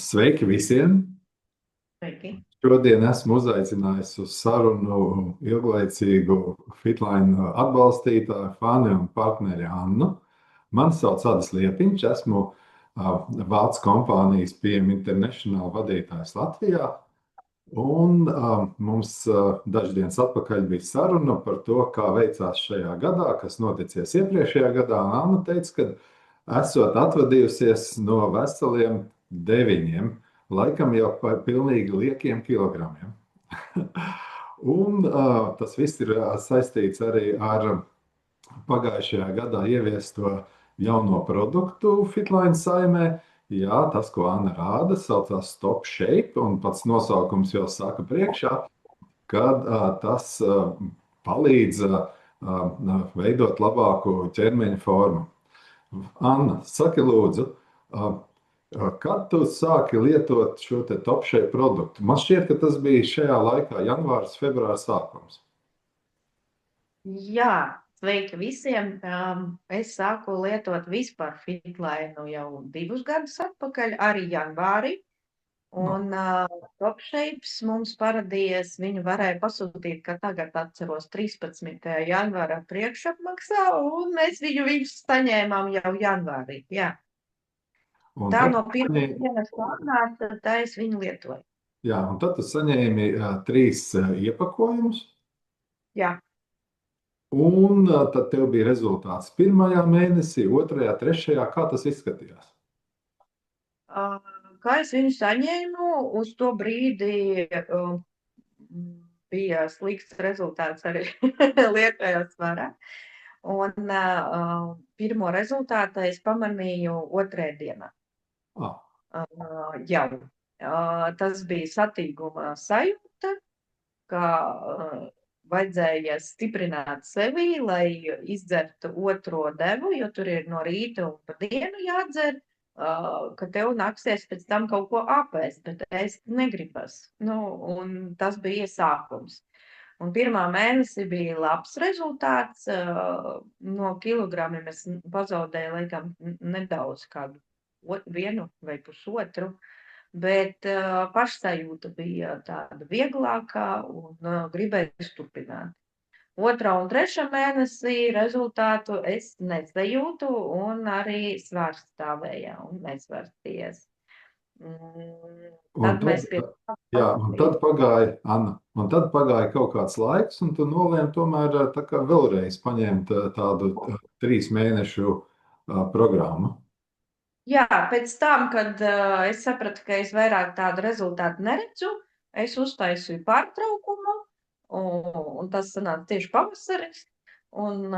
Sveiki visiem! Sveiki. Šodien esmu uzaicinājis uz sarunu ilglaicīgu Fitline atbalstītāju, fani un partneri Annu. Mani sauc Adis Liepiņš, esmu Vācu kompānijas PM International vadītājs Latvijā. Un mums dažas dienas atpakaļ bija saruna par to, kā veicās šajā gadā, kas noticies iepriekšējā gadā. Un Anna teica, ka esot atvadījusies no veseliem 9, laikam jau par pilnīgi liekiem kilogramiem. Un tas viss ir saistīts arī ar pagājušajā gadā ieviesto jauno produktu Fitline saimē. Jā, tas, ko Anna rāda, saucās Stop Shape, un pats nosaukums jau saka priekšā, kad tas palīdz veidot labāku ķermeņa formu. Anna, saki lūdzu, kad tu sāki lietot šo te Top Shape produktu? Man šķiet, ka tas bija šajā laikā, janvārs, februārs sākums. Jā, sveiki visiem. Es sāku lietot vispār Fitline jau 2 gadus atpakaļ, arī janvārī. No. Un Top Shapes mums paradījies, viņu varēja pasūtīt, ka tagad atceros 13. janvāra priekšapmaksā, un mēs viņus saņēmām jau janvārī. Jā. Un Tā tad, no pirmā dienas pārnāca, tā es viņu lietoju. jā, un tad tu saņēmi 3 iepakojumus. Jā. Un tad tev bija rezultāts pirmajā mēnesī, otrajā, trešajā. Kā tas izskatījās? Kā es viņu saņēmu, uz to brīdi bija slikts rezultāts arī liekajā svarā. Un pirmo rezultātu es pamanīju otrajā dienā. Ah, Jau. Tas bija satīguma sajūta, ka vajadzēja stiprināt sevi, lai izdzertu otro devu, jo tur ir no rīta un pa dienu jādzer, ka tev nāksies pēc tam kaut ko apēst, bet ēst negribas. Nu, un tas bija sākums. Un pirmā mēnesi bija labs rezultāts. No kilogramiem es pazaudēju, laikam, nedaudz kādu 1 vai pusotru. Bet pašsajūta bija tāda vieglākā un gribēju turpināt. Otrā un trešā mēnesī rezultātu es nesajūtu, un arī svars stāvēja un nesvarsties. un Tad tad, mēs pie jā, un tad pagāja, Anna, un tad pagāja kaut kāds laiks, un tu nolēmi tomēr tā kā vēlreiz paņemt tādu 3 mēnešu programmu. Jā, pēc tam, kad es sapratu, ka es vairāk tādu rezultātu neredzu, es uztaisīju pārtraukumu, un tas sanāca tieši pavasaris. Un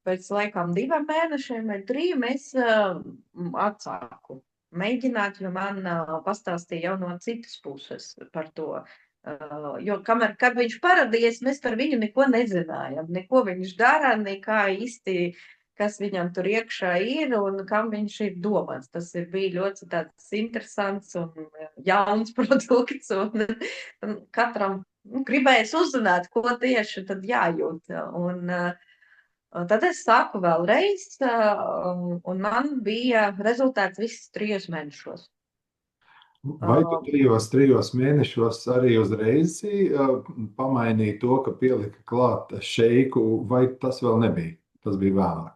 pēc laikam 2 mēnešiem vai 3 es atsāku mēģināt, jo man pastāstīja jau no citas puses par to. Jo kad viņš parādījās, mēs par viņu neko nezinājām. Neko viņš dara, nekā īsti, kas viņam tur iekšā ir un kam viņš ir domāts. Tas bija ļoti tāds interesants un jauns produkts. Un katram gribējās uzzināt, ko tieši tad jājūt. Un tad es sāku vēlreiz, un man bija rezultāts visus 3 mēnešos. Vai tu trijos mēnešos arī uzreiz pamainīji to, ka pielika klāt šeiku, vai tas vēl nebija? Tas bija vēlāk.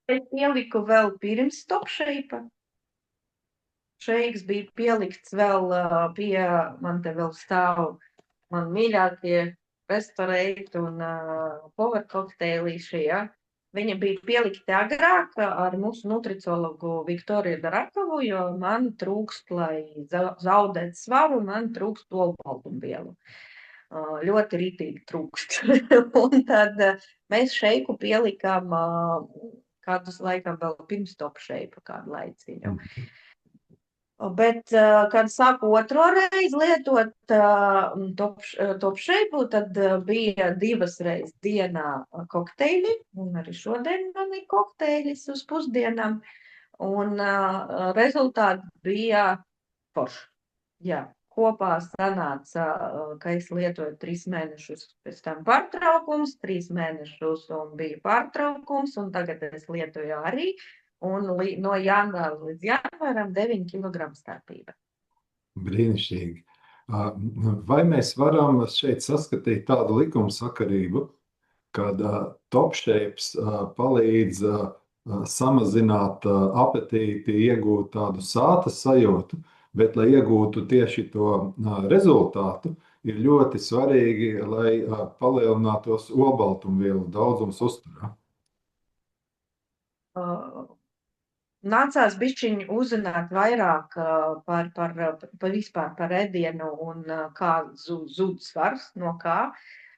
Es pieliku vēl pirms Top Shape. Šeiks bija pielikts vēl pie, man te vēl stāv man mīļākie restorēti un power kokteilīši, ja. Viņa bija pielikti agrāk ar mūsu nutricologu Viktoriju Darakovu, jo man trūkst, lai zaudētu svaru, man trūkst olbaltumvielu. Ļoti ritīgi trūkst. Un tad mēs šeiku pielikām kādus laikam vēl pirms Top Shape kādu laiciņu. Bet, kad sāku otro reizi lietot Top Shape, tad bija 2 reizes dienā kokteļi, un arī šodien man ir kokteļis uz pusdienām, un rezultāti bija forši. Jā, kopā sanāca, ka es lietoju 3 mēnešus, pēc tam pārtraukums, 3 mēnešus un bija pārtraukums, un tagad es lietoju arī. un no janvāra līdz janvāram 9 kg starpība. Brīnišķīgi. Vai mēs varam šeit saskatīt tādu likumsakarību, kad top shapes palīdz samazināt apetīti, iegūt tādu sātas sajūtu, bet, lai iegūtu tieši to rezultātu, ir ļoti svarīgi, lai palielinātos olbaltumvielu daudzums uzturā? Nācās bišķiņi uzzināt vairāk vispār par ēdienu un kā zud svars, no kā.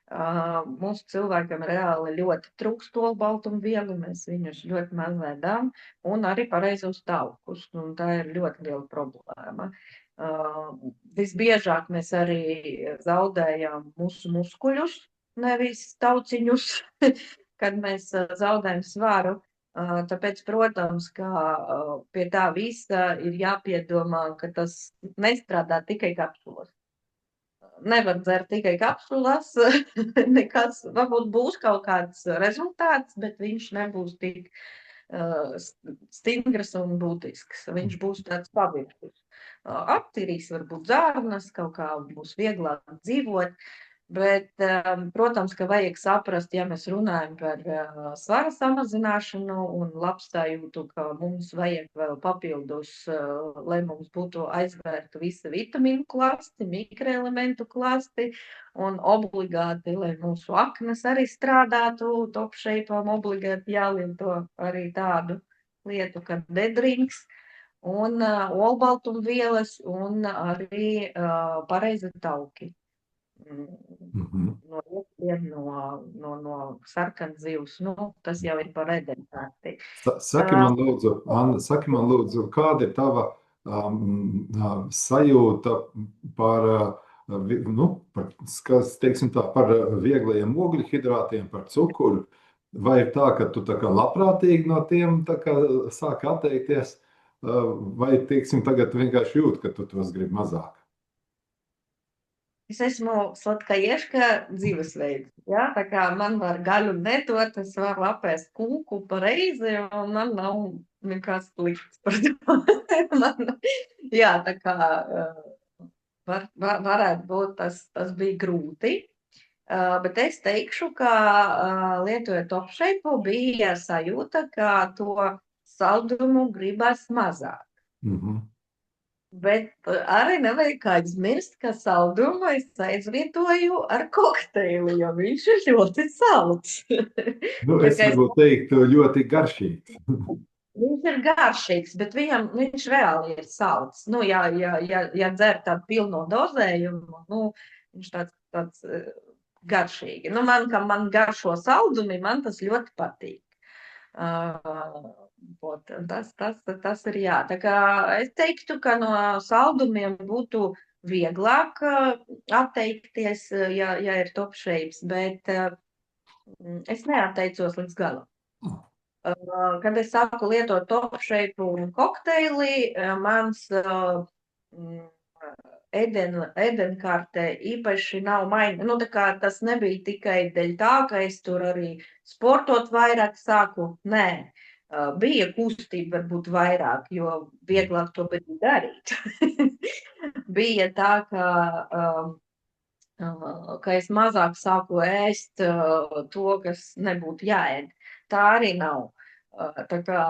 Mūsu cilvēkam reāli ļoti trūkst olbaltumvielu, mēs viņus ļoti maz ēdām, un arī pareizos taukus, un tā ir ļoti liela problēma. Visbiežāk mēs arī zaudējam mūsu muskuļus, nevis tauciņus, kad mēs zaudējam svaru. Tāpēc, protams, ka pie tā visa ir jāpiedomā, ka tas nestrādā tikai kapsulas. Nevar dzert tikai kapsulas, nekas, varbūt būs kaut kāds rezultāts, bet viņš nebūs tik stingrs un būtisks. Viņš būs tāds paviršs. Aptīrīs varbūt zārnas, kaut kā būs vieglāk dzīvot. Bet, protams, ka vajag saprast, ja mēs runājam par svara samazināšanu un labstajūtu, ka mums vajag vēl papildus, lai mums būtu aizvērta visa vitamīnu klasti, mikroelementu klasti un obligāti, lai mūsu aknas arī strādātu, top shape'am obligāti jālieto arī tādu lietu, kā dedrings un olbaltumvielas un arī pareizi tauki. No iekšiem, no sarkanzivs, tas jau ir par ēdienkārti. Saki man lūdzu, Anna, kāda ir tava sajūta par vieglajiem ogļhidrātiem, par cukuru? Vai ir tā, ka tu tā kā labprātīgi no tiem tā kā sāki atteikties, vai, teiksim, tagad vienkārši jūt, ka tu tos gribi mazāk? Es esmu sladkaieška dzīvesveids, ja? Tā kā man var gaļu nedot, es varu apēst kūku pareizi, un man nav nekas slikts par to. Jā, tā kā varētu būt, tas bija grūti, bet es teikšu, ka lietojot top shape bija sajūta, ka to saldumu gribas mazāk. Bet arī nevajag aizmirst, ka saldumu es aizvietoju ar kokteili, jo viņš ir ļoti salds. Es varbūt teiktu ļoti garšīgs. Viņš ir garšīgs, bet viņš reāli ir salds. Ja dzer tādu pilno dozējumu, viņš tāds garšīgi. Man garšo saldumi, man tas ļoti patīk. Tas ir jā. Tā kā es teiktu, ka no saldumiem būtu vieglāk atteikties, ja ir top shapes, bet es neatteicos līdz galam. Kad es sāku lietot top shape un kokteili, mans ēdienkārtē īpaši nav mainījies. Tas nebija tikai dēļ tā, ka es tur arī sportot vairāk sāku. Nē. Bija kustība varbūt vairāk, jo vieglāk to bija darīt. Bija tā, ka es mazāk sāku ēst to, kas nebūtu jāēd. Tā arī nav. Tā kā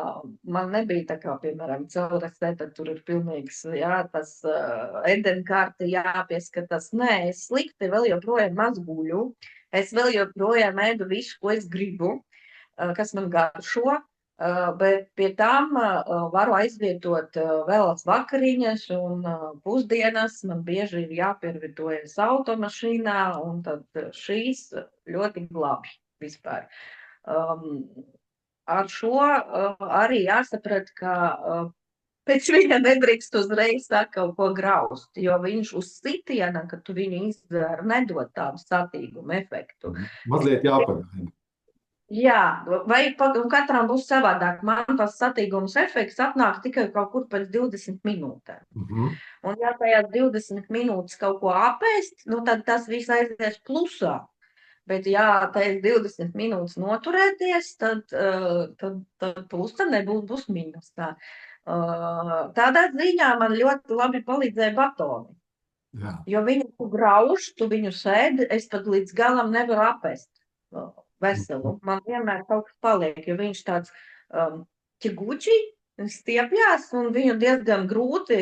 man nebija tā kā, piemēram, celresē, tad tur ir pilnīgs, tas ēdienkārti jāpieskatās. Nē, es slikti vēl joprojām maz guļu. Es vēl joprojām ēdu visu, ko es gribu, kas man garšo. Bet pie tām varu aizvietot vēlas vakariņas un pusdienas. Man bieži ir jāpiervietojas automašīnā, un tad šīs ļoti glābi vispār. Ar šo arī jāsaprat, ka pēc viņa nedrīkst uzreiz kaut ko graust, jo viņš uz sitiena, kad tu viņu izdzer, nedod tādu satīgumu efektu. Mazliet jāpagaida. Jā, vai katram būs savādāk. Man tas satīgums efekts atnāk tikai kaut kur pēc 20 minūtēm. Un ja tajās 20 minūtes kaut ko apēst, tad tas viss aizies plusā. Bet, ja teiks 20 minūtes noturēties, tad plus tad būs mīnus. Tādā ziņā man ļoti labi palīdzēja batoni. Jā. Jo viņu tu grauž, tu viņu sēdi, es pat līdz galam nevaru apēst veselu. Man vienmēr kaut kas paliek, jo viņš tāds ķiguči stiepjās un viņu diezgan grūti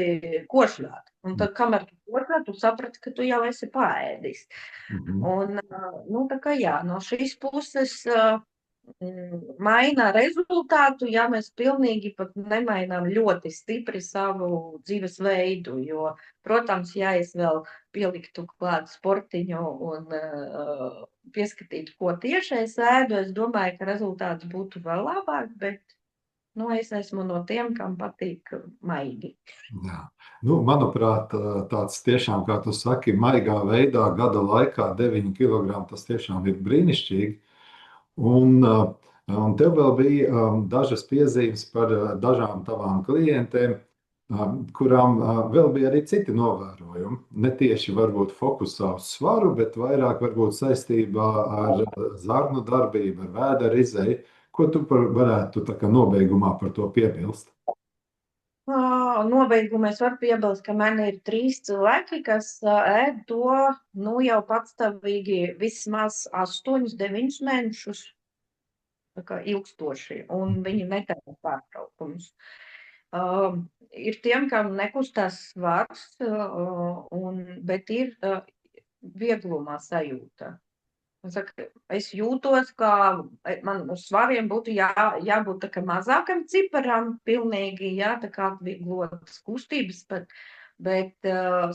košļāt. Un tad, kamēr tu košļā, tu saprati, ka tu jau esi paēdis. Un, tā kā jā, no šīs puses maina rezultātu, ja mēs pilnīgi pat nemainām ļoti stipri savu dzīvesveidu, jo, protams, ja es vēl pieliktu klāt sportiņu un pieskatītu, ko tieši es ēdu, es domāju, ka rezultāts būtu vēl labāk, bet es esmu no tiem, kam patīk maigi. Jā. Manuprāt, tāds tiešām, kā tu saki, maigā veidā gada laikā 9 kg, tas tiešām ir brīnišķīgi. Un tev vēl bija dažas piezīmes par dažām tavām klientēm, kurām vēl bija arī citi novērojumi. Ne tieši varbūt fokusā uz svaru, bet vairāk varbūt saistībā ar zarnu darbību, ar vēdera izēju. Ko tu varētu tā kā nobeigumā par to piebilst? Nobeigumā es varu piebilst, ka man ir 3 cilvēki, kas ēd to jau patstāvīgi vismaz 8-9 mēnešus. Tā kā ilgstoši, un viņi netaisa pārtraukumus. Ir tiem, kam nekustās svars, bet ir vieglumā sajūta. Es jūtos, ka man uz svariem būtu jābūt tā kā mazākam ciparam, pilnīgi, tā kā atvieglotas kustības, bet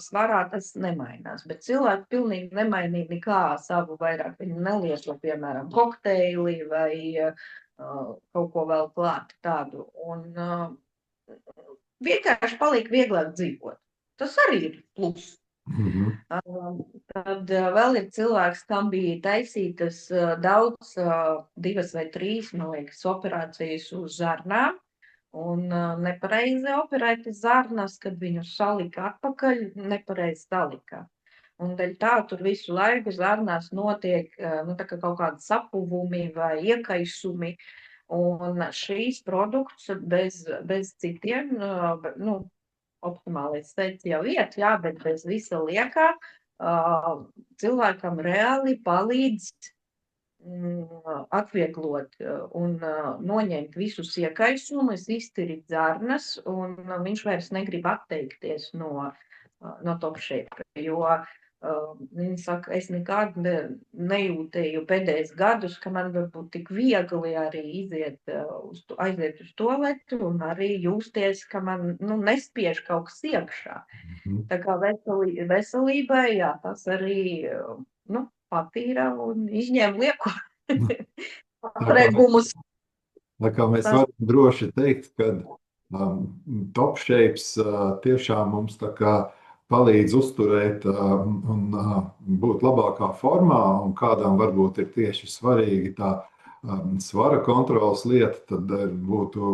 svarā tas nemainās. Bet cilvēki pilnīgi nemainīja nekā savu vairāk. Viņi nelieto, piemēram, kokteili vai kaut ko vēl klāt tādu. Un vienkārši paliek vieglāk dzīvot. Tas arī ir plus. Tad vēl ir cilvēks, kam bija taisītas daudz, 2 vai 3, man liekas, operācijas uz zarnām, un nepareizi operētas zarnas, kad viņu salika atpakaļ, nepareizi salika. Un dēļ tā tur visu laiku zarnās notiek tā kā kaut kādi sapuvumi vai iekaisumi, un šīs produkts bez citiem, optimālais veids jau iet, bet bez visa liekā cilvēkam reāli palīdz atvieglot un noņemt visus iekaisumus, iztirīt zarnas, un viņš vairs negrib atteikties no Top Shape, jo viņi saka, es nekad nejūtēju pēdējos gadus, ka man varbūt tik viegli arī aiziet uz toaletu un arī jūsties, ka man nespiež kaut kas iekšā. Tā kā veselībai, tas arī patīra un izņēma lieko atregumus. Tā kā mēs varam droši teikt, ka Top Shapes tiešām mums tā kā palīdz uzturēt un būt labākā formā, un kādām varbūt ir tieši svarīgi tā svara kontrolas lieta, tad būtu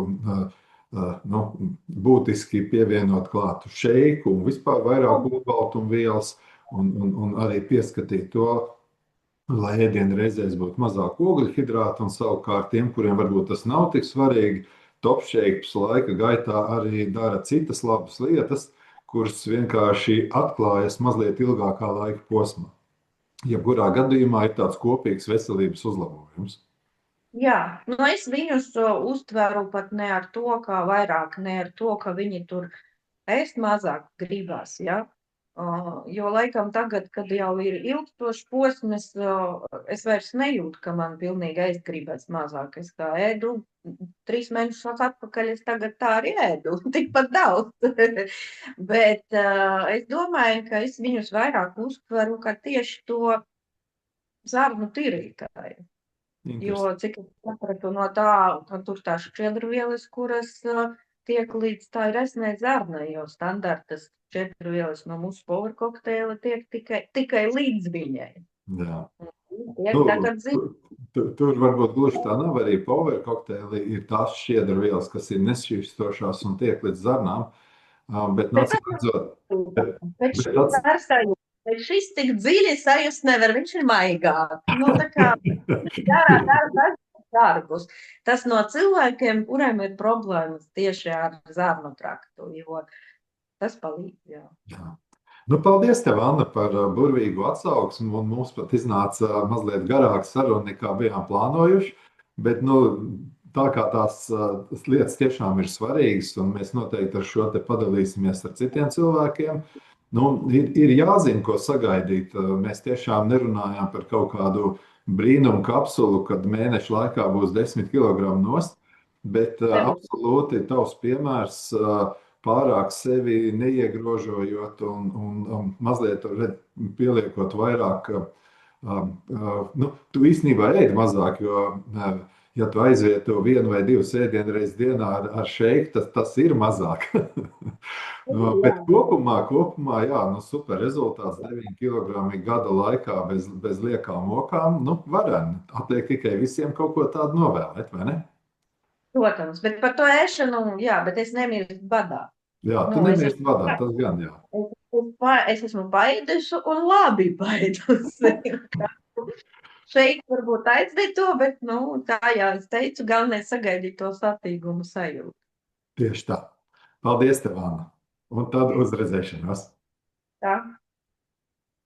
būtiski pievienot klātu šeiku un vispār vairāk olbaltumvielas un arī pieskatīt to, lai ēdienu reizēs būtu mazāk ogļhidrātu, un savukārt tiem, kuriem varbūt tas nav tik svarīgi, Top Shapes laika gaitā arī dara citas labas lietas, kuras vienkārši atklājas mazliet ilgākā laika posmā. Jebkurā gadījumā ir tāds kopīgs veselības uzlabojums. Jā, es viņus uztveru pat ne ar to, kā vairāk, ne ar to, ka viņi tur ēst mazāk gribās, jo laikam tagad, kad jau ir ilgstošs posms, es vairs nejūtu, ka man pilnīgi ēst gribas mazāk. Es kā ēdu 3 mēnešus atpakaļ, es tagad tā arī ēdu, tikpat daudz. Bet es domāju, ka es viņus vairāk uztveru, ka tieši to zarnu tirītāju. Jo, cik es sapratu no tā, tur tā šķiedrvielas, kuras tiek līdz tā resnē zarnai, jo standartas šķiedrvielas no mūsu power kokteila tiek tikai līdz viņai. Jā. Tur varbūt gluži tā nav, arī power kokteili ir tās šķiedrvielas, kas ir nešķīstošās un tiek līdz zarnām, bet nāc redzot. Bet šis tik dziļi sajust nevar, viņš ir maigāk. Nu, tā kā dara darbus. Tas no cilvēkiem, kuriem ir problēmas tieši ar zarnu traktu, jo tas palīdz, jā. Jā. Nu, paldies, tev, Anna, par burvīgu atsauksmi. Mums pat iznāca mazliet garāka saruna, nekā bijām plānojuši. Bet, nu, tā kā tās lietas tiešām ir svarīgas, un mēs noteikti ar šo te padalīsimies ar citiem cilvēkiem, nu, ir jāzina, ko sagaidīt. Mēs tiešām nerunājām par kaut kādu brīnumu kapsulu, kad mēneša laikā būs 10 kg nost, bet absolūti tavs piemērs pārāk sevi neiegrožojot un mazliet pieliekot vairāk. Nu, tu īstenībā ēd mazāk, jo, ja tu aizvieto 1 vai 2 ēdienreizes dienā ar šeiku, tas ir mazāk. Bet kopumā, jā, nu, super rezultāts 9 kg gada laikā bez liekām okām. Nu, vareni. Atliek tikai visiem kaut ko tādu novēlēt, vai ne? Protams, bet par to ēšanu, jā, bet es nemirstu badā. Jā, tu nemirsti badā, tas gan, jā. Es esmu baidusi un labi baidusi. Šeit varbūt aizvieto, bet, nu, tā jā, es teicu, galvenais sagaidīt to satīgumu sajūtu. Tieši tā. Paldies tev, Anna. Un tad uz redzēšanos. Tā.